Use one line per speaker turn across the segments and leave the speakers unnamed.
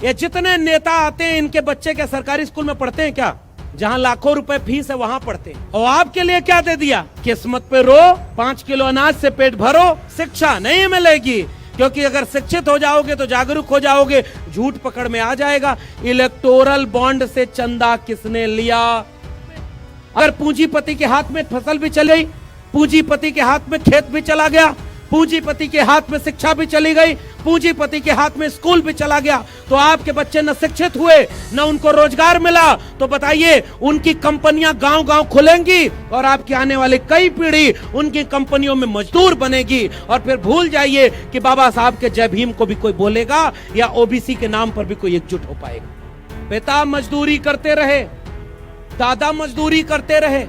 ये जितने नेता आते हैं इनके बच्चे क्या सरकारी स्कूल में पढ़ते हैं क्या? जहां लाखों रुपए फीस है वहां पढ़ते हैं। और आपके लिए क्या दे दिया? किस्मत पे रो, 5 किलो अनाज से पेट भरो, शिक्षा नहीं मिलेगी। क्योंकि अगर शिक्षित हो जाओगे तो जागरूक हो जाओगे, झूठ पकड़ में आ जाएगा। इलेक्टोरल बॉन्ड से चंदा किसने लिया? अगर पूंजीपति के हाथ में फसल भी चली गई, पूंजीपति के हाथ में खेत भी चला गया, पूंजीपति के हाथ में शिक्षा भी चली गई, पूंजीपति के हाथ में स्कूल भी चला गया, तो आपके बच्चे न शिक्षित हुए, न उनको रोजगार मिला, तो बताइए उनकी कंपनियां गांव-गांव खुलेंगी और आपकी आने वाली कई पीढ़ी उनकी कंपनियों में मजदूर बनेगी। और फिर भूल जाइए कि बाबा साहब के जय भीम को भी कोई बोलेगा या ओबीसी के नाम पर भी कोई एकजुट हो पाएगा। पिता मजदूरी करते रहे, दादा मजदूरी करते रहे,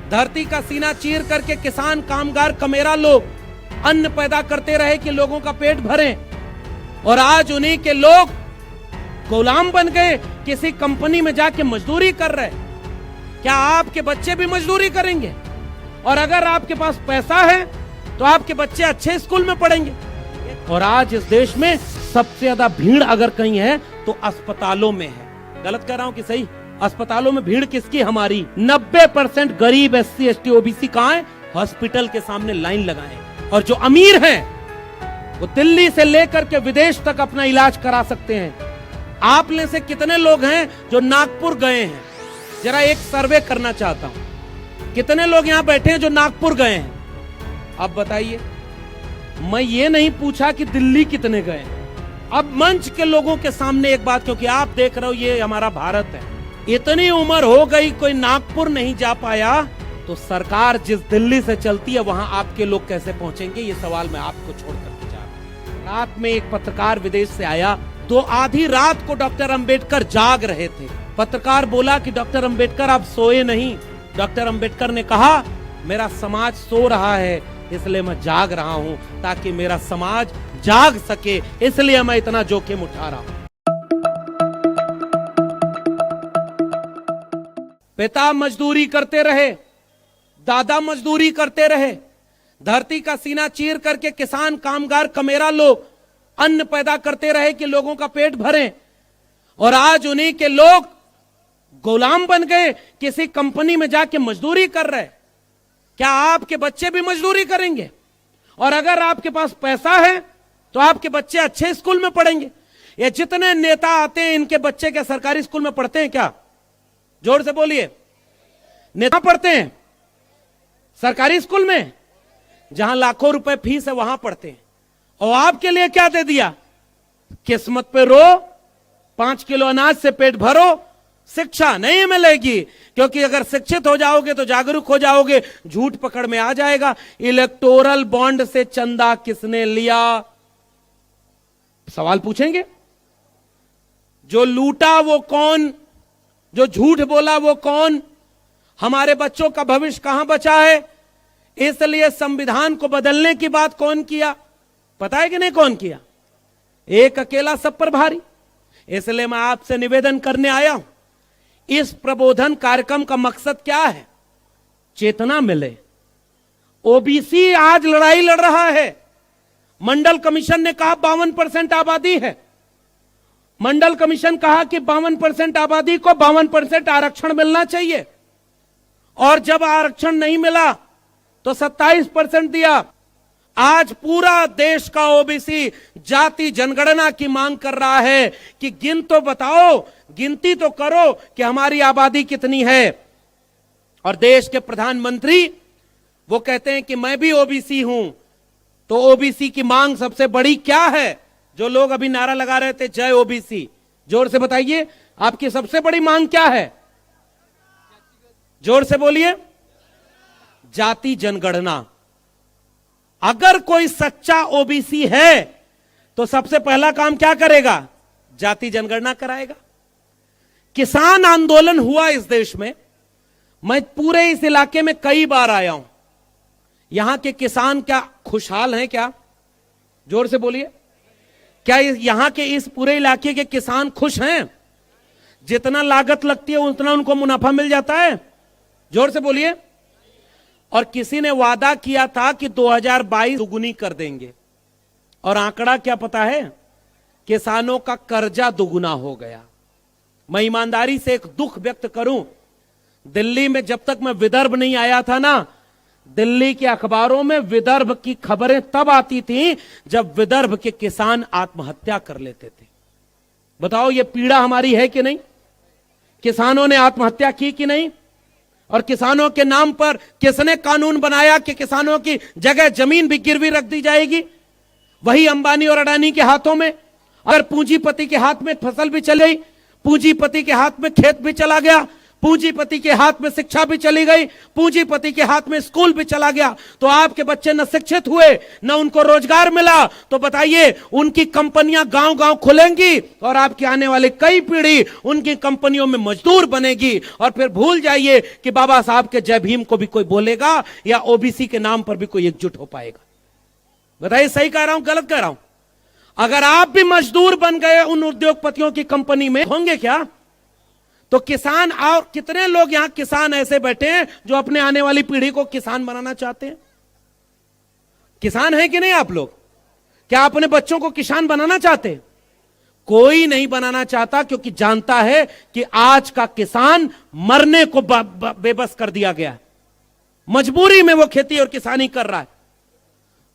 धरती का सीना चीर करके किसान, कामगार, कमेरा लोग अन्न पैदा करते रहे कि लोगों का पेट भरे। और आज उन्हीं के लोग गुलाम बन गए, किसी कंपनी में जाके मजदूरी कर रहे। क्या आपके बच्चे भी मजदूरी करेंगे? और अगर आपके पास पैसा है तो आपके बच्चे अच्छे स्कूल में पढ़ेंगे। और आज इस देश में सबसे ज्यादा भीड़ अगर कहीं है तो अस्पतालों में है। गलत कह रहा हूं कि सही? अस्पतालों में भीड़ किसकी? हमारी। 90% गरीब SC ST OBC कहां है? हॉस्पिटल के सामने लाइन लगाए। और जो अमीर हैं वो दिल्ली से लेकर के विदेश तक अपना इलाज करा सकते हैं। आप में से कितने लोग हैं जो नागपुर गए हैं? जरा एक सर्वे करना चाहता हूं। कितने लोग यहां बैठे हैं जो नागपुर गए हैं? अब बताइए। मैं ये नहीं पूछा कि दिल्ली कितने गए। अब मंच के लोगों के सामने एक बात, क्योंकि आप देख रहे हो ये हमारा भारत है, इतनी उम्र हो गई कोई नागपुर नहीं जा पाया, तो सरकार जिस दिल्ली से चलती है वहां आपके लोग कैसे पहुंचेंगे? ये सवाल मैं आपको छोड़ करके जा रहा हूं। रात में एक पत्रकार विदेश से आया, तो आधी रात को डॉक्टर अंबेडकर जाग रहे थे। पत्रकार बोला कि डॉक्टर अंबेडकर आप सोए नहीं। डॉक्टर अंबेडकर ने कहा मेरा समाज सो रहा है इसलिए मैं जाग रहा हूं, ताकि मेरा समाज जाग सके, इसलिए मैं इतना जोखिम उठा रहा हूं। पिता मजदूरी करते रहे, दादा मजदूरी करते रहे, धरती का सीना चीर करके किसान, कामगार, कमेरा लोग अन्न पैदा करते रहे कि लोगों का पेट भरे। और आज उन्हीं के लोग गुलाम बन गए, किसी कंपनी में जाके मजदूरी कर रहे। क्या आपके बच्चे भी मजदूरी करेंगे? और अगर आपके पास पैसा है तो आपके बच्चे अच्छे स्कूल में पढ़ेंगे। ये जितने नेता आते हैं इनके बच्चे क्या सरकारी स्कूल में पढ़ते हैं क्या? जोर से बोलिए। नेता पढ़ते हैं सरकारी स्कूल में, जहां लाखों रुपए फीस है वहां पढ़ते हैं। और आपके लिए क्या दे दिया? किस्मत पे रो, 5 किलो अनाज से पेट भरो, शिक्षा नहीं मिलेगी। क्योंकि अगर शिक्षित हो जाओगे तो जागरूक हो जाओगे, झूठ पकड़ में आ जाएगा। इलेक्टोरल बॉन्ड से चंदा किसने लिया? सवाल पूछेंगे। जो लूटा वो कौन? जो झूठ बोला वो कौन? हमारे बच्चों का भविष्य कहां बचा है? इसलिए संविधान को बदलने की बात कौन किया? पता है कि नहीं कौन किया? एक अकेला सब पर भारी। इसलिए मैं आपसे निवेदन करने आया हूं, इस प्रबोधन कार्यक्रम का मकसद क्या है? चेतना मिले। ओबीसी आज लड़ाई लड़ रहा है। मंडल कमीशन ने कहा 52% आबादी है। मंडल कमीशन कहा कि 52% आबादी को 52% आरक्षण मिलना चाहिए। और जब आरक्षण नहीं मिला तो 27% दिया। आज पूरा देश का ओबीसी जाति जनगणना की मांग कर रहा है कि गिन तो बताओ, गिनती तो करो कि हमारी आबादी कितनी है। और देश के प्रधानमंत्री वो कहते हैं कि मैं भी ओबीसी हूं। तो ओबीसी की मांग सबसे बड़ी क्या है? जो लोग अभी नारा लगा रहे थे जय ओबीसी, जोर से बताइए आपकी सबसे बड़ी मांग क्या है? जोर से बोलिए। जाति जनगणना। अगर कोई सच्चा ओबीसी है तो सबसे पहला काम क्या करेगा? जाति जनगणना कराएगा। किसान आंदोलन हुआ इस देश में। मैं पूरे इस इलाके में कई बार आया हूं। यहां के किसान क्या खुशहाल हैं? क्या? जोर से बोलिए। क्या यहां के इस पूरे इलाके के किसान खुश हैं? जितना लागत लगती है उतना उनको मुनाफा मिल जाता है? जोर से बोलिए। और किसी ने वादा किया था कि 2022 दुगुनी कर देंगे, और आंकड़ा क्या पता है? किसानों का कर्जा दुगुना हो गया। मैं ईमानदारी से एक दुख व्यक्त करूं, दिल्ली में जब तक मैं विदर्भ नहीं आया था ना, दिल्ली के अखबारों में विदर्भ की खबरें तब आती थी जब विदर्भ के किसान आत्महत्या कर लेते थे। बताओ ये पीड़ा हमारी है कि नहीं? किसानों ने आत्महत्या की कि नहीं? और किसानों के नाम पर किसने कानून बनाया कि किसानों की जगह जमीन भी गिरवी रख दी जाएगी? वही अंबानी और अडानी के हाथों में। अगर पूंजीपति के हाथ में फसल भी चली गई, पूंजीपति के हाथ में खेत भी चला गया, पूंजीपति के हाथ में शिक्षा भी चली गई, पूंजीपति के हाथ में स्कूल भी चला गया, तो आपके बच्चे न शिक्षित हुए, न उनको रोजगार मिला, तो बताइए उनकी कंपनियां गांव गांव खुलेंगी और आपकी आने वाली कई पीढ़ी उनकी कंपनियों में मजदूर बनेगी। और फिर भूल जाइए कि बाबा साहब के जय भीम को भी कोई बोलेगा या ओबीसी के नाम पर भी कोई एकजुट हो पाएगा? बताइए सही कह रहा हूं गलत कह रहा हूं? अगर आप भी मजदूर बन गए उन उद्योगपतियों की कंपनी में, होंगे क्या? तो किसान, और कितने लोग यहां किसान ऐसे बैठे हैं जो अपने आने वाली पीढ़ी को किसान बनाना चाहते हैं? किसान है कि नहीं आप लोग? क्या अपने बच्चों को किसान बनाना चाहते हैं? कोई नहीं बनाना चाहता, क्योंकि जानता है कि आज का किसान मरने को बेबस कर दिया गया है। मजबूरी में वो खेती और किसानी कर रहा है।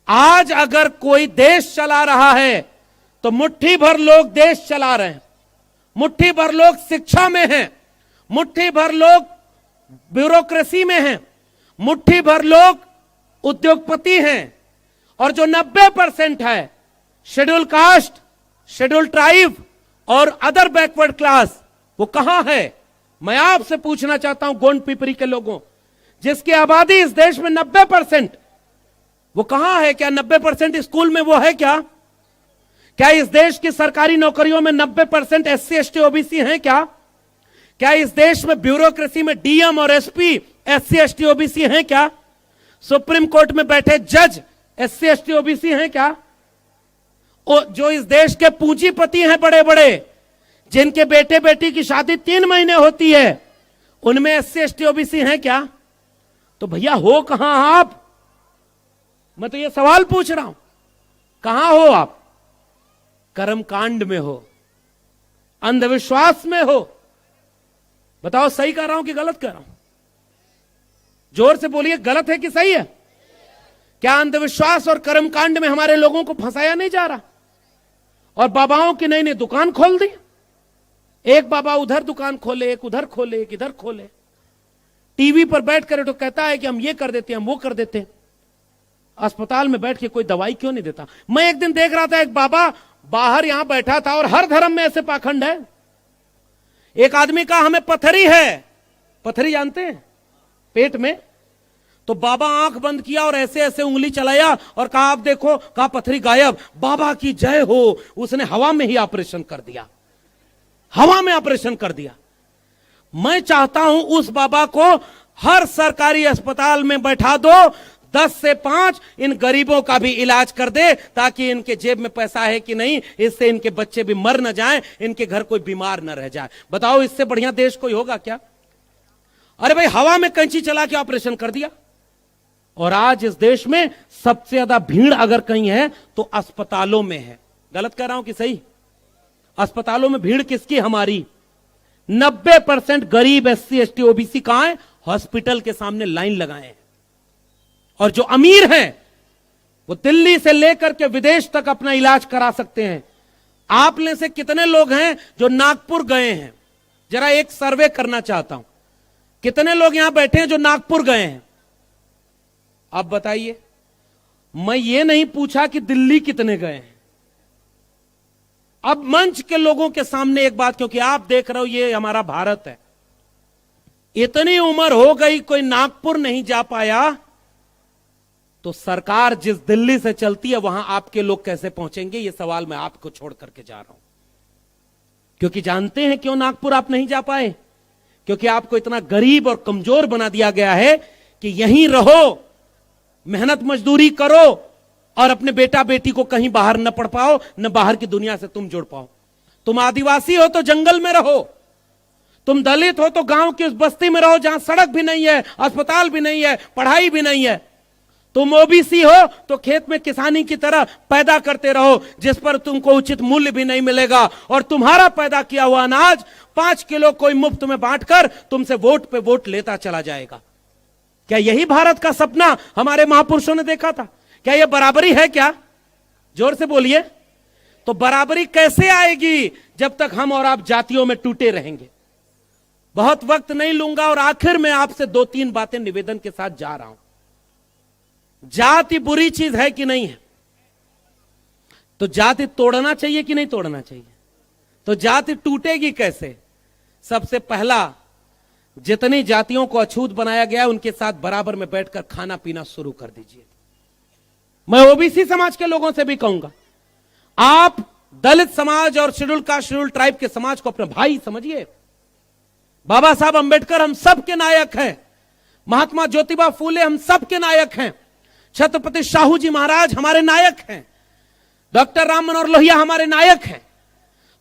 आज अगर कोई देश चला रहा है तो मुट्ठी भर लोग देश चला रहे हैं, मुट्ठी भर लोग शिक्षा में हैं, मुट्ठी भर लोग ब्यूरोक्रेसी में हैं, मुट्ठी भर लोग उद्योगपति हैं, और जो 90% है शेड्यूल कास्ट, शेड्यूल ट्राइब और अदर बैकवर्ड क्लास, वो कहां है? मैं आपसे पूछना चाहता हूं गोंड पिपरी के लोगों, जिसकी आबादी इस देश में 90%, वो कहां है? क्या 90% स्कूल में वो है क्या? क्या इस देश की सरकारी नौकरियों में 90% SC ST OBC हैं क्या? क्या इस देश में ब्यूरोक्रेसी में DM और SP SC ST OBC हैं क्या? सुप्रीम कोर्ट में बैठे जज SC ST OBC हैं क्या? जो इस देश के पूंजीपति हैं बड़े बड़े, जिनके बेटे बेटी की शादी 3 महीने होती है, उनमें SC ST OBC हैं क्या? तो भैया हो कहां आप? मैं तो ये सवाल पूछ रहा हूं, कहां हो आप? कर्मकांड में हो, अंधविश्वास में हो। बताओ सही कह रहा हूं कि गलत कह रहा हूं? जोर से बोलिए, गलत है कि सही है? क्या अंधविश्वास और कर्मकांड में हमारे लोगों को फंसाया नहीं जा रहा? और बाबाओं की नई नई दुकान खोल दी। एक बाबा उधर दुकान खोले, एक उधर खोले, एक इधर खोले। टीवी पर बैठ कर तो कहता है कि हम ये कर देते हैं, हम वो कर देते हैं। अस्पताल में बैठ के कोई दवाई क्यों नहीं देता? मैं एक दिन देख रहा था, एक बाबा बाहर यहां बैठा था, और हर धर्म में ऐसे पाखंड है। एक आदमी का हमें पथरी है, पथरी जानते हैं, पेट में, तो बाबा आंख बंद किया और ऐसे ऐसे उंगली चलाया और कहा आप देखो, कहा पथरी गायब, बाबा की जय हो। उसने हवा में ही ऑपरेशन कर दिया, हवा में ऑपरेशन कर दिया। मैं चाहता हूं उस बाबा को हर सरकारी अस्पताल में बैठा दो, 10 से 5 इन गरीबों का भी इलाज कर दे, ताकि इनके जेब में पैसा है कि नहीं, इससे इनके बच्चे भी मर न जाएं, इनके घर कोई बीमार न रह जाए। बताओ इससे बढ़िया देश कोई होगा क्या? अरे भाई, हवा में कैंची चला के ऑपरेशन कर दिया। और आज इस देश में सबसे ज्यादा भीड़ अगर कहीं है तो अस्पतालों में है। गलत कह रहा हूं कि सही? अस्पतालों में भीड़ किसकी? हमारी। 90% गरीब SC ST OBC कहां है? हॉस्पिटल के सामने लाइन लगाए हैं। और जो अमीर हैं वो दिल्ली से लेकर के विदेश तक अपना इलाज करा सकते हैं। आप में से कितने लोग हैं जो नागपुर गए हैं? जरा एक सर्वे करना चाहता हूं, कितने लोग यहां बैठे हैं जो नागपुर गए हैं? आप बताइए। मैं ये नहीं पूछा कि दिल्ली कितने गए हैं। अब मंच के लोगों के सामने एक बात, क्योंकि आप देख रहे हो ये हमारा भारत है, इतनी उम्र हो गई कोई नागपुर नहीं जा पाया, तो सरकार जिस दिल्ली से चलती है वहां आपके लोग कैसे पहुंचेंगे? ये सवाल मैं आपको छोड़ करके जा रहा हूं। क्योंकि जानते हैं क्यों नागपुर आप नहीं जा पाए? क्योंकि आपको इतना गरीब और कमजोर बना दिया गया है कि यहीं रहो, मेहनत मजदूरी करो और अपने बेटा बेटी को कहीं बाहर न पढ़ पाओ, न बाहर की दुनिया से तुम जुड़ पाओ। तुम आदिवासी हो तो जंगल में रहो, तुम दलित हो तो गांव की उस बस्ती में रहो जहां सड़क भी नहीं है, अस्पताल भी नहीं है, पढ़ाई भी नहीं है। तुम ओबीसी हो तो खेत में किसानी की तरह पैदा करते रहो, जिस पर तुमको उचित मूल्य भी नहीं मिलेगा, और तुम्हारा पैदा किया हुआ अनाज 5 किलो कोई मुफ्त में बांटकर तुमसे वोट पे वोट लेता चला जाएगा। क्या यही भारत का सपना हमारे महापुरुषों ने देखा था? क्या यह बराबरी है क्या? जोर से बोलिए। तो बराबरी कैसे आएगी जब तक हम और आप जातियों में टूटे रहेंगे? बहुत वक्त नहीं लूंगा और आखिर में आपसे 2-3 बातें निवेदन के साथ जा रहा हूं। जाति बुरी चीज है कि नहीं है? तो जाति तोड़ना चाहिए कि नहीं तोड़ना चाहिए? तो जाति टूटेगी कैसे? सबसे पहला, जितनी जातियों को अछूत बनाया गया उनके साथ बराबर में बैठकर खाना पीना शुरू कर दीजिए। मैं ओबीसी समाज के लोगों से भी कहूंगा, आप दलित समाज और शेड्यूल कास्ट शेड्यूल ट्राइब के समाज को अपने भाई समझिए। बाबा साहब अंबेडकर हम सब के नायक हैं, महात्मा ज्योतिबा फूले हम सब के नायक हैं, छत्रपति शाहू जी महाराज हमारे नायक हैं, डॉक्टर राम मनोहर लोहिया हमारे नायक हैं।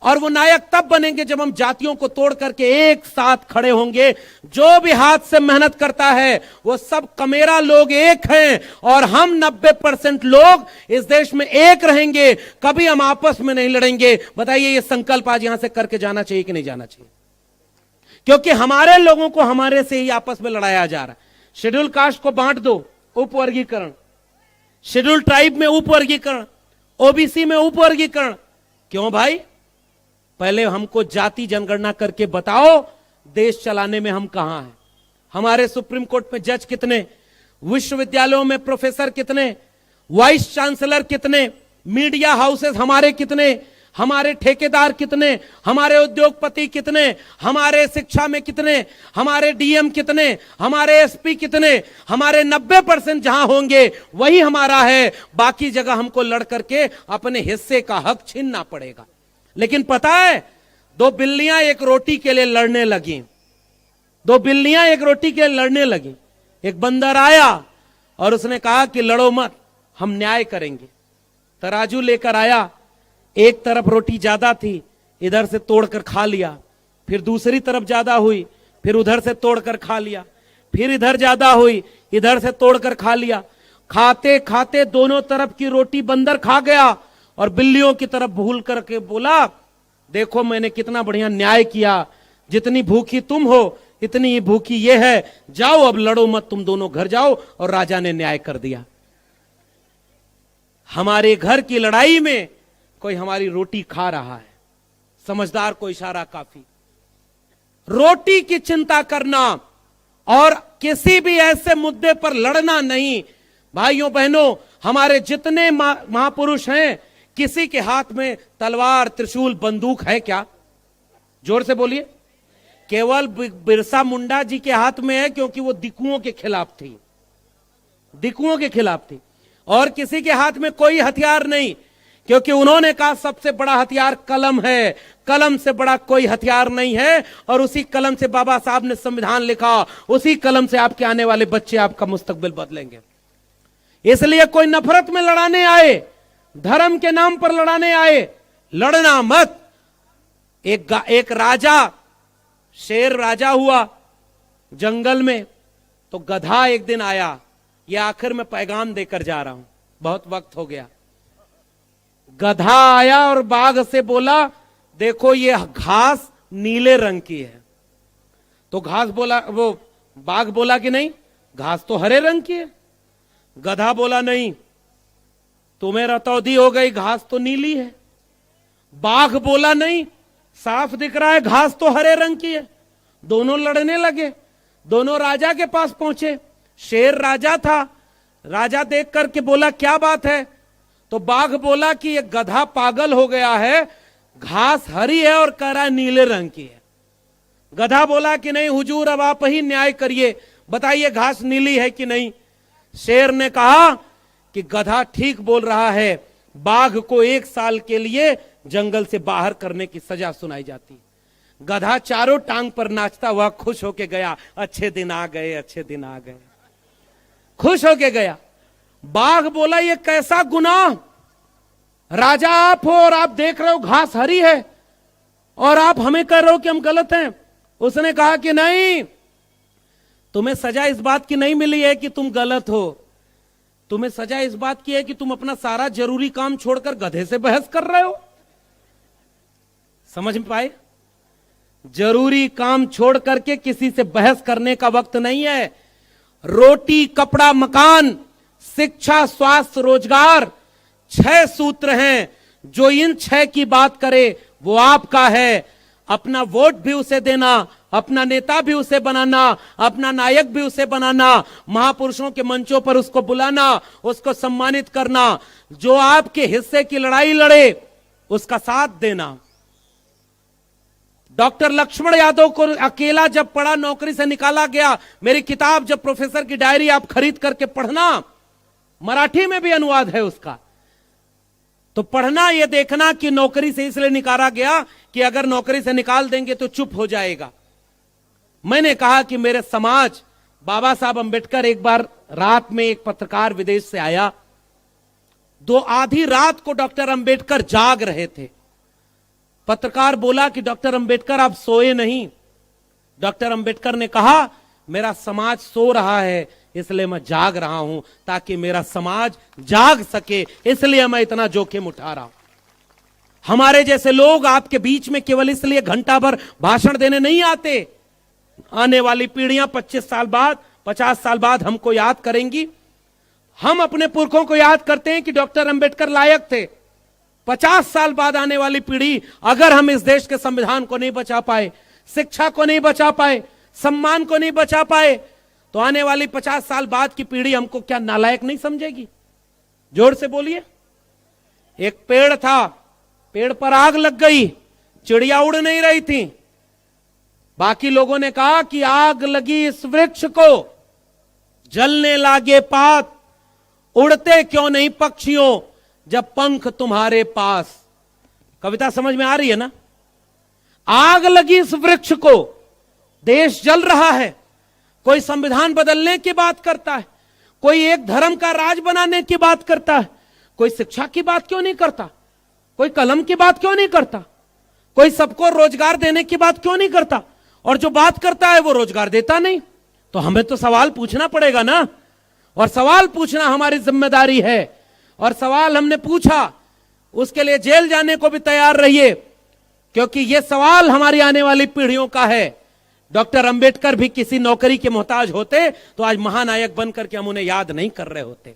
और वो नायक तब बनेंगे जब हम जातियों को तोड़ करके एक साथ खड़े होंगे। जो भी हाथ से मेहनत करता है वो सब कमेरा लोग एक हैं, और हम 90% लोग इस देश में एक रहेंगे, कभी हम आपस में नहीं लड़ेंगे। बताइए, ये संकल्प आज यहां से करके जाना चाहिए कि नहीं जाना चाहिए? क्योंकि हमारे लोगों को हमारे से ही आपस में लड़ाया जा रहा है। शेड्यूल कास्ट को बांट दो, उपवर्गीकरण, शेड्यूल ट्राइब में उपवर्गीकरण, ओबीसी में उपवर्गीकरण। क्यों भाई? पहले हमको जाति जनगणना करके बताओ, देश चलाने में हम कहां हैं? हमारे सुप्रीम कोर्ट में जज कितने, विश्वविद्यालयों में प्रोफेसर कितने, वाइस चांसलर कितने, मीडिया हाउसेस हमारे कितने, हमारे ठेकेदार कितने, हमारे उद्योगपति कितने, हमारे शिक्षा में कितने, हमारे डीएम कितने, हमारे एसपी कितने? हमारे 90% जहां होंगे वही हमारा है, बाकी जगह हमको लड़ करके अपने हिस्से का हक छीनना पड़ेगा। लेकिन पता है, 2 बिल्लियां एक रोटी के लिए लड़ने लगी, 2 बिल्लियां एक रोटी के लिए लड़ने लगी। एक बंदर आया और उसने कहा कि लड़ो मत, हम न्याय करेंगे। तराजू लेकर आया, एक तरफ रोटी ज्यादा थी, इधर से तोड़कर खा लिया, फिर दूसरी तरफ ज्यादा हुई, फिर उधर से तोड़कर खा लिया, फिर इधर ज्यादा हुई, इधर से तोड़कर खा लिया। खाते खाते दोनों तरफ की रोटी बंदर खा गया और बिल्लियों की तरफ भूल करके बोला, देखो मैंने कितना बढ़िया न्याय किया, जितनी भूखी तुम हो इतनी ही भूखी ये है, जाओ अब लड़ो मत, तुम दोनों घर जाओ। और राजा ने न्याय कर दिया। हमारे घर की लड़ाई में कोई हमारी रोटी खा रहा है, समझदार को इशारा काफी। रोटी की चिंता करना और किसी भी ऐसे मुद्दे पर लड़ना नहीं। भाइयों बहनों, हमारे जितने महापुरुष हैं, किसी के हाथ में तलवार, त्रिशूल, बंदूक है क्या? जोर से बोलिए। केवल बिरसा मुंडा जी के हाथ में है, क्योंकि वो दिकुओं के खिलाफ थी, दिकुओं के खिलाफ थी। और किसी के हाथ में कोई हथियार नहीं, क्योंकि उन्होंने कहा सबसे बड़ा हथियार कलम है, कलम से बड़ा कोई हथियार नहीं है। और उसी कलम से बाबा साहब ने संविधान लिखा, उसी कलम से आपके आने वाले बच्चे आपका मुस्तकबिल बदलेंगे। इसलिए कोई नफरत में लड़ाने आए, धर्म के नाम पर लड़ाने आए, लड़ना मत। एक राजा, शेर राजा हुआ जंगल में, तो गधा एक दिन आया। यह आखिर में पैगाम देकर जा रहा हूं, बहुत वक्त हो गया। गधा आया और बाघ से बोला, देखो ये घास नीले रंग की है। तो घास बोला, वो बाघ बोला कि नहीं, घास तो हरे रंग की है। गधा बोला, नहीं, तुम्हें रतौंधी हो गई, घास तो नीली है। बाघ बोला, नहीं, साफ दिख रहा है, घास तो हरे रंग की है। दोनों लड़ने लगे, दोनों राजा के पास पहुंचे। शेर राजा था, राजा देख करके बोला, क्या बात है? तो बाघ बोला कि ये गधा पागल हो गया है, घास हरी है और कह रहा है नीले रंग की है। गधा बोला कि नहीं हुजूर, अब आप ही न्याय करिए, बताइए घास नीली है कि नहीं। शेर ने कहा कि गधा ठीक बोल रहा है, बाघ को 1 साल के लिए जंगल से बाहर करने की सजा सुनाई जाती। गधा चारों टांग पर नाचता हुआ खुश होके गया, अच्छे दिन आ गए, अच्छे दिन आ गए, खुश होके गया। बाघ बोला, ये कैसा गुनाह, राजा आप हो और आप देख रहे हो घास हरी है और आप हमें कह रहे हो कि हम गलत हैं। उसने कहा कि नहीं, तुम्हें सजा इस बात की नहीं मिली है कि तुम गलत हो, तुम्हें सजा इस बात की है कि तुम अपना सारा जरूरी काम छोड़कर गधे से बहस कर रहे हो। समझ में पाए? जरूरी काम छोड़ करके किसी से बहस करने का वक्त नहीं है। रोटी, कपड़ा, मकान, शिक्षा, स्वास्थ्य, रोजगार, 6 सूत्र हैं। जो इन 6 की बात करे वो आपका है। अपना वोट भी उसे देना, अपना नेता भी उसे बनाना, अपना नायक भी उसे बनाना, महापुरुषों के मंचों पर उसको बुलाना, उसको सम्मानित करना, जो आपके हिस्से की लड़ाई लड़े उसका साथ देना। डॉक्टर लक्ष्मण यादव को अकेला जब पढ़ा, नौकरी से निकाला गया। मेरी किताब जब प्रोफेसर की डायरी आप खरीद करके पढ़ना, मराठी में भी अनुवाद है उसका, तो पढ़ना, यह देखना कि नौकरी से इसलिए निकाला गया कि अगर नौकरी से निकाल देंगे तो चुप हो जाएगा। मैंने कहा कि मेरे समाज, बाबा साहब अंबेडकर, एक बार रात में एक पत्रकार विदेश से आया, आधी रात को डॉक्टर अंबेडकर जाग रहे थे। पत्रकार बोला कि डॉक्टर अंबेडकर आप सोए नहीं। डॉक्टर अंबेडकर ने कहा मेरा समाज सो रहा है इसलिए मैं जाग रहा हूं, ताकि मेरा समाज जाग सके, इसलिए मैं इतना जोखिम उठा रहा हूं। हमारे जैसे लोग आपके बीच में केवल इसलिए घंटा भर भाषण देने नहीं आते। आने वाली पीढ़ियां 25 साल बाद, 50 साल बाद हमको याद करेंगी। हम अपने पुरखों को याद करते हैं कि डॉक्टर अंबेडकर लायक थे। 50 साल बाद आने वाली पीढ़ी, अगर हम इस देश के संविधान को नहीं बचा पाए, शिक्षा को नहीं बचा पाए, सम्मान को नहीं बचा पाए, तो आने वाली 50 साल बाद की पीढ़ी हमको क्या नालायक नहीं समझेगी? जोर से बोलिए। एक पेड़ था, पेड़ पर आग लग गई, चिड़िया उड़ नहीं रही थी। बाकी लोगों ने कहा कि आग लगी इस वृक्ष को, जलने लागे पात, उड़ते क्यों नहीं पक्षियों जब पंख तुम्हारे पास। कविता समझ में आ रही है ना? आग लगी इस वृक्ष को, देश जल रहा है, कोई संविधान बदलने की बात करता है, कोई एक धर्म का राज बनाने की बात करता है, कोई शिक्षा की बात क्यों नहीं करता, कोई कलम की बात क्यों नहीं करता, कोई सबको रोजगार देने की बात क्यों नहीं करता, और जो बात करता है वो रोजगार देता नहीं। तो हमें तो सवाल पूछना पड़ेगा ना, और सवाल पूछना हमारी जिम्मेदारी है। और सवाल हमने पूछा, उसके लिए जेल जाने को भी तैयार रहिए, क्योंकि यह सवाल हमारी आने वाली पीढ़ियों का है। डॉक्टर अंबेडकर भी किसी नौकरी के मोहताज होते तो आज महानायक बनकर के हम उन्हें याद नहीं कर रहे होते।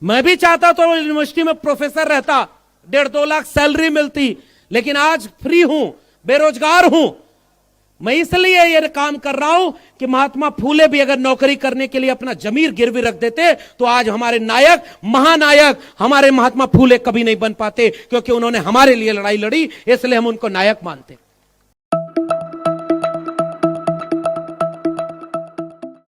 मैं भी चाहता तो यूनिवर्सिटी में प्रोफेसर रहता, 1.5-2 लाख सैलरी मिलती, लेकिन आज फ्री हूं, बेरोजगार हूं। मैं इसलिए यह काम कर रहा हूं कि महात्मा फूले भी अगर नौकरी करने के लिए अपना जमीर गिरवी रख देते तो आज हमारे नायक, महानायक हमारे महात्मा फूले कभी नहीं बन पाते, क्योंकि उन्होंने हमारे लिए लड़ाई लड़ी, इसलिए हम उनको नायक मानते।